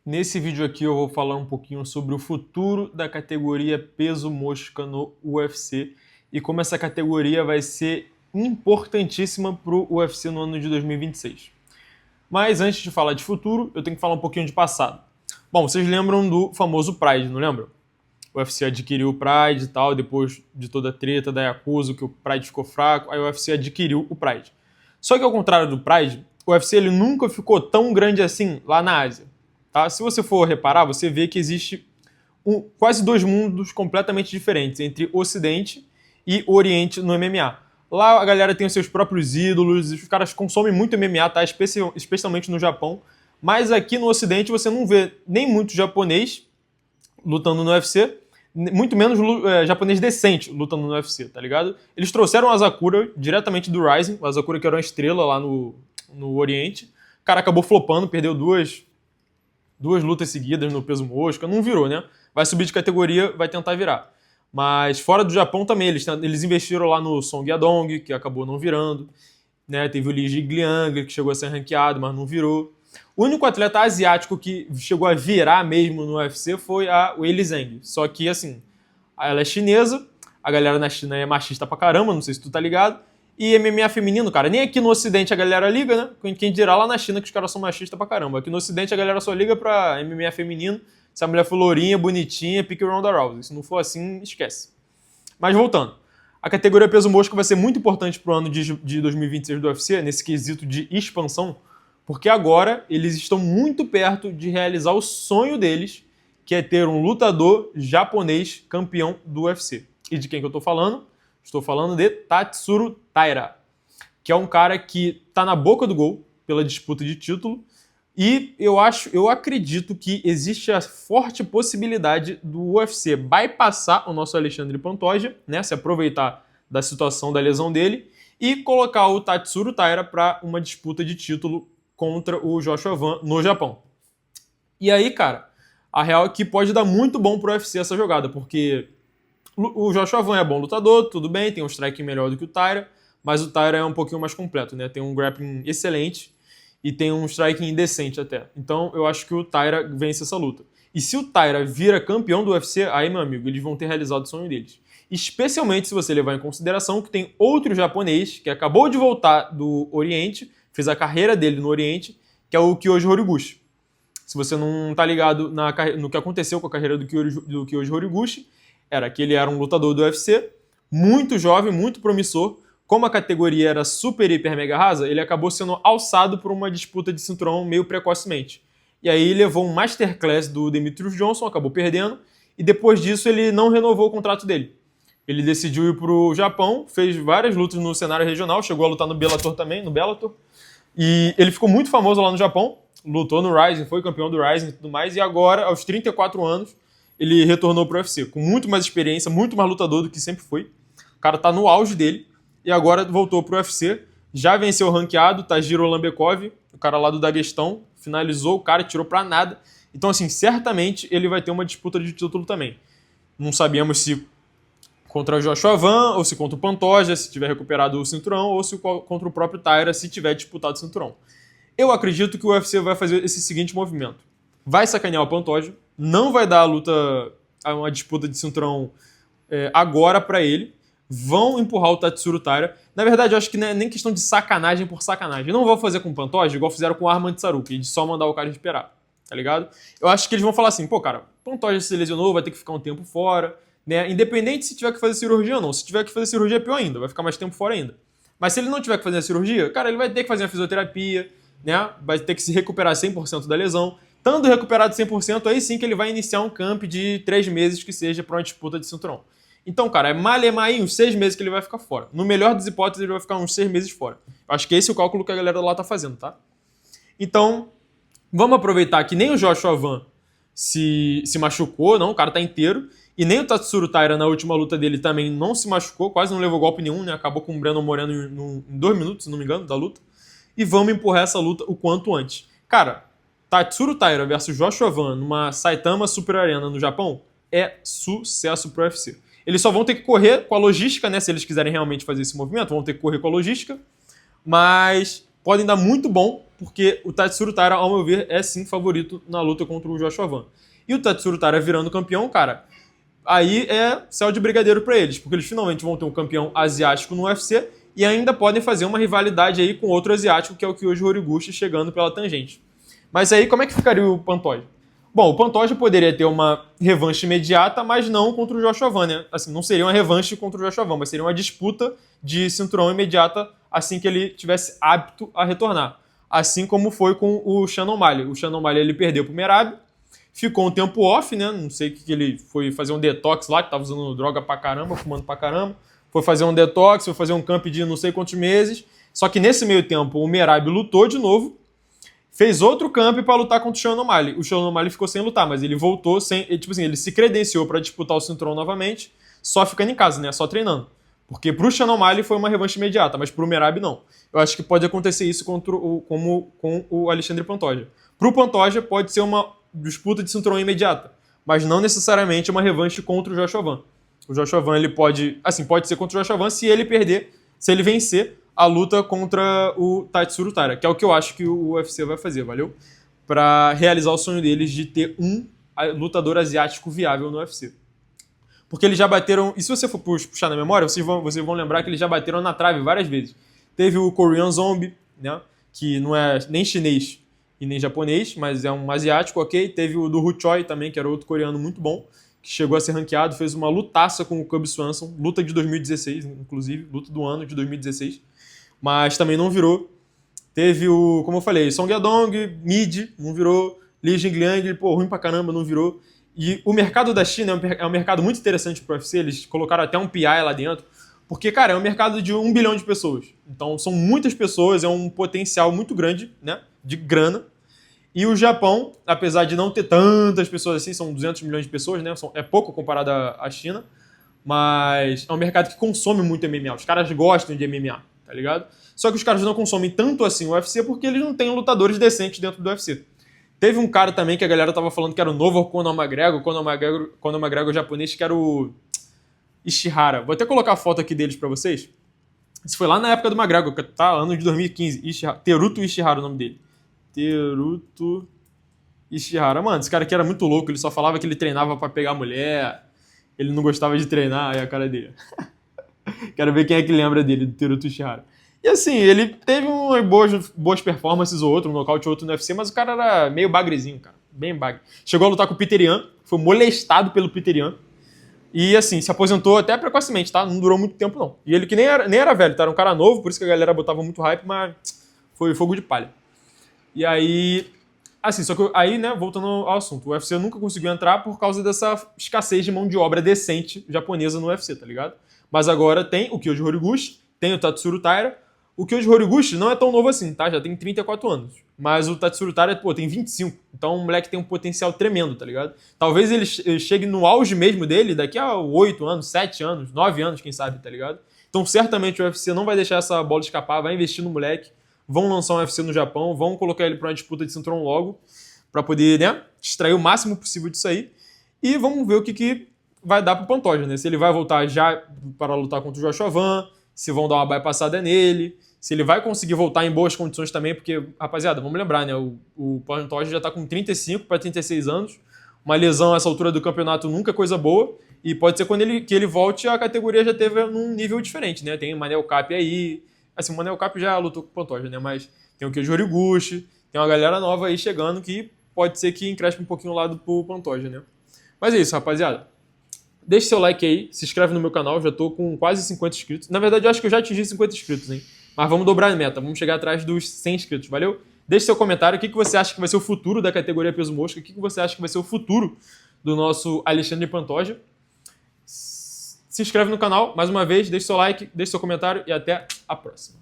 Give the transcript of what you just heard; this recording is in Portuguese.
Nesse vídeo aqui eu vou falar um pouquinho sobre o futuro da categoria peso mosca no UFC e como essa categoria vai ser importantíssima para o UFC no ano de 2026. Mas antes de falar de futuro, eu tenho que falar um pouquinho de passado. Bom, vocês lembram do famoso Pride, não lembram? O UFC adquiriu o Pride e tal, depois de toda a treta da Yakuza, que o Pride ficou fraco, aí o UFC adquiriu o Pride. Só que ao contrário do Pride, o UFC ele nunca ficou tão grande assim lá na Ásia. Tá? Se você for reparar, você vê que existe quase dois mundos completamente diferentes entre o Ocidente e o Oriente no MMA. Lá a galera tem os seus próprios ídolos, os caras consomem muito MMA, tá? Especialmente no Japão. Mas aqui no Ocidente você não vê nem muito japonês lutando no UFC, muito menos japonês decente lutando no UFC, tá ligado? Eles trouxeram o Asakura diretamente do Rising, o Asakura que era uma estrela lá no Oriente. O cara acabou flopando, perdeu duas lutas seguidas no peso mosca, não virou, né? Vai subir de categoria, vai tentar virar. Mas fora do Japão também, eles investiram lá no Song Yadong, que acabou não virando. Né? Teve o Li Jigliang, que chegou a ser ranqueado, mas não virou. O único atleta asiático que chegou a virar mesmo no UFC foi a Weili Zhang. Só que, assim, ela é chinesa, a galera na China é machista pra caramba, não sei se tu tá ligado. E MMA feminino, cara, nem aqui no Ocidente a galera liga, né? Quem dirá lá na China que os caras são machistas pra caramba. Aqui no Ocidente a galera só liga pra MMA feminino se a mulher for lourinha, bonitinha, pique Ronda Rousey. Se não for assim, esquece. Mas voltando. A categoria peso mosca vai ser muito importante pro ano de 2026 do UFC, nesse quesito de expansão, porque agora eles estão muito perto de realizar o sonho deles, que é ter um lutador japonês campeão do UFC. E de quem que eu tô falando? Estou falando de Tatsuro Taira, que é um cara que está na boca do gol pela disputa de título. E eu acredito que existe a forte possibilidade do UFC bypassar o nosso Alexandre Pantoja, né, se aproveitar da situação da lesão dele e colocar o Tatsuro Taira para uma disputa de título contra o Joshua Van no Japão. E aí, cara, a real é que pode dar muito bom pro UFC essa jogada, porque o Joshua Van é bom lutador, tudo bem, tem um strike melhor do que o Taira, mas o Taira é um pouquinho mais completo, né? Tem um grappling excelente e tem um striking decente até. Então eu acho que o Taira vence essa luta. E se o Taira vira campeão do UFC, aí, meu amigo, eles vão ter realizado o sonho deles. Especialmente se você levar em consideração que tem outro japonês que acabou de voltar do Oriente, fez a carreira dele no Oriente, que é o Kyoji Horiguchi. Se você não tá ligado no que aconteceu com a carreira do Kyoji Horiguchi, era que ele era um lutador do UFC, muito jovem, muito promissor. Como a categoria era super, hiper, mega rasa, ele acabou sendo alçado por uma disputa de cinturão meio precocemente. E aí levou um masterclass do Demetrius Johnson, acabou perdendo, e depois disso ele não renovou o contrato dele. Ele decidiu ir pro Japão, fez várias lutas no cenário regional, chegou a lutar no Bellator também, no Bellator. E ele ficou muito famoso lá no Japão, lutou no Rising, foi campeão do Rising e tudo mais, e agora, aos 34 anos, ele retornou pro UFC, com muito mais experiência, muito mais lutador do que sempre foi. O cara tá no auge dele, e agora voltou pro UFC, já venceu o ranqueado, Tajiro Lambekov, o cara lá do Daguestão, finalizou o cara e tirou pra nada. Então, assim, certamente ele vai ter uma disputa de título também. Não sabemos se contra o Joshua Van, ou se contra o Pantoja, se tiver recuperado o cinturão, ou se contra o próprio Taira, se tiver disputado o cinturão. Eu acredito que o UFC vai fazer esse seguinte movimento. Vai sacanear o Pantoja, não vai dar a luta, uma disputa de cinturão agora para ele, vão empurrar o Tatsuro Taira. Na verdade, eu acho que não é nem questão de sacanagem por sacanagem. Não vão fazer com o Pantoja igual fizeram com o Arman Tsaruki, de só mandar o cara esperar, tá ligado? Eu acho que eles vão falar assim, pô, cara, o Pantoja se lesionou, vai ter que ficar um tempo fora, né? Independente se tiver que fazer cirurgia ou não. Se tiver que fazer cirurgia é pior ainda, vai ficar mais tempo fora ainda. Mas se ele não tiver que fazer a cirurgia, cara, ele vai ter que fazer a fisioterapia, né? Vai ter que se recuperar 100% da lesão. Estando recuperado 100%, aí sim que ele vai iniciar um camp de 3 meses que seja para uma disputa de cinturão. Então, cara, é malemar aí uns 6 meses que ele vai ficar fora. No melhor das hipóteses, ele vai ficar uns 6 meses fora. Eu acho que esse é o cálculo que a galera lá tá fazendo, tá? Então, vamos aproveitar que nem o Joshua Van se machucou, não, o cara tá inteiro. E nem o Tatsuro Taira, na última luta dele, também não se machucou, quase não levou golpe nenhum, né? Acabou com o Brandon Moreno em 2 minutos, se não me engano, da luta. E vamos empurrar essa luta o quanto antes. Cara, Tatsuro Taira versus Joshua Van numa Saitama Super Arena no Japão é sucesso pro UFC. Eles só vão ter que correr com a logística, né? Se eles quiserem realmente fazer esse movimento, vão ter que correr com a logística. Mas podem dar muito bom, porque o Tatsuro Taira, ao meu ver, é sim favorito na luta contra o Joshua Van. E o Tatsuro Taira virando campeão, cara, aí é céu de brigadeiro pra eles, porque eles finalmente vão ter um campeão asiático no UFC e ainda podem fazer uma rivalidade aí com outro asiático, que é o Kyoji Horiguchi, chegando pela tangente. Mas aí, como é que ficaria o Pantoja? Bom, o Pantoja poderia ter uma revanche imediata, mas não contra o Joshua Van, né? Assim, não seria uma revanche contra o Joshua Van, mas seria uma disputa de cinturão imediata assim que ele tivesse apto a retornar. Assim como foi com o Sean O'Malley. O Sean O'Malley ele perdeu pro Merab, ficou um tempo off, né? Não sei o que ele foi fazer um detox lá, que tava usando droga pra caramba, fumando pra caramba. Foi fazer um detox, foi fazer um camp de não sei quantos meses. Só que nesse meio tempo o Merab lutou de novo, fez outro camp para lutar contra o Sean O'Malley. O Sean O'Malley ficou sem lutar, mas ele voltou sem... Tipo assim, ele se credenciou para disputar o cinturão novamente, só ficando em casa, né? Só treinando. Porque pro Sean O'Malley foi uma revanche imediata, mas pro Merab não. Eu acho que pode acontecer isso com o Alexandre Pantoja. Pro Pantoja pode ser uma disputa de cinturão imediata, mas não necessariamente uma revanche contra o Joshua Van. O Joshua Van, ele pode... Assim, pode ser contra o Joshua Van se ele perder, se ele vencer a luta contra o Tatsuro Taira, que é o que eu acho que o UFC vai fazer, valeu? Para realizar o sonho deles de ter um lutador asiático viável no UFC. Porque eles já bateram... E se você for puxar na memória, vocês vão lembrar que eles já bateram na trave várias vezes. Teve o Korean Zombie, né? Que não é nem chinês e nem japonês, mas é um asiático, ok? Teve o do Hu Choi também, que era outro coreano muito bom, que chegou a ser ranqueado, fez uma lutaça com o Cub Swanson, luta de 2016, inclusive, luta do ano de 2016. Mas também não virou. Teve o, como eu falei, Song Yadong, mid, não virou. Li Jingliang, pô, ruim pra caramba, não virou. E o mercado da China é um mercado muito interessante pro UFC, eles colocaram até um PI lá dentro, porque, cara, é um mercado de 1 bilhão de pessoas. Então, são muitas pessoas, é um potencial muito grande, né, de grana. E o Japão, apesar de não ter tantas pessoas assim, são 200 milhões de pessoas, né, é pouco comparado à China, mas é um mercado que consome muito MMA, os caras gostam de MMA. Tá ligado? Só que os caras não consomem tanto assim o UFC porque eles não têm lutadores decentes dentro do UFC. Teve um cara também que a galera tava falando que era o novo Conor McGregor, Conor McGregor japonês, que era o Ishihara. Vou até colocar a foto aqui deles pra vocês. Isso foi lá na época do McGregor, tá? Ano de 2015. Teruto Ishihara, o nome dele. Teruto Ishihara. Mano, esse cara aqui era muito louco, ele só falava que ele treinava pra pegar mulher, ele não gostava de treinar, aí a cara dele. Quero ver quem é que lembra dele, do Teruto Ishihara. E assim, ele teve umas boas performances ou outro, um nocaute ou outro no UFC, mas o cara era meio bagrezinho, cara. Bem bagre. Chegou a lutar com o Peter Yan, foi molestado pelo Peter Yan. E assim, se aposentou até precocemente, tá? Não durou muito tempo, não. E ele que nem era velho, tá? Era um cara novo, por isso que a galera botava muito hype, mas foi fogo de palha. E aí... Assim, só que aí, né, voltando ao assunto, o UFC nunca conseguiu entrar por causa dessa escassez de mão de obra decente japonesa no UFC, tá ligado? Mas agora tem o Kyoji Horiguchi, tem o Tatsuro Taira. O Kyoji Horiguchi não é tão novo assim, tá? Já tem 34 anos. Mas o Tatsuro Taira, pô, tem 25. Então o moleque tem um potencial tremendo, tá ligado? Talvez ele chegue no auge mesmo dele daqui a 8 anos, 7 anos, 9 anos, quem sabe, tá ligado? Então certamente o UFC não vai deixar essa bola escapar, vai investir no moleque. Vão lançar um UFC no Japão, vão colocar ele pra uma disputa de cinturão logo, pra poder, né, extrair o máximo possível disso aí. E vamos ver o que vai dar pro Pantoja, né? Se ele vai voltar já para lutar contra o Joshua Van, se vão dar uma bypassada nele, se ele vai conseguir voltar em boas condições também, porque, rapaziada, vamos lembrar, né? O Pantoja já tá com 35 para 36 anos, uma lesão a essa altura do campeonato nunca é coisa boa, e pode ser que ele volte, a categoria já teve num nível diferente, né? Tem o Manel Kape aí, assim, o Manel Kape já lutou com o Pantoja, né? Mas tem o Kyoji Horiguchi, tem uma galera nova aí chegando que pode ser que encrespe um pouquinho o lado pro Pantoja, né? Mas é isso, rapaziada. Deixe seu like aí, se inscreve no meu canal, já tô com quase 50 inscritos. Na verdade, eu acho que eu já atingi 50 inscritos, hein? Mas vamos dobrar a meta, vamos chegar atrás dos 100 inscritos, valeu? Deixe seu comentário, o que você acha que vai ser o futuro da categoria peso mosca, o que você acha que vai ser o futuro do nosso Alexandre Pantoja. Se inscreve no canal, mais uma vez, deixe seu like, deixe seu comentário e até a próxima.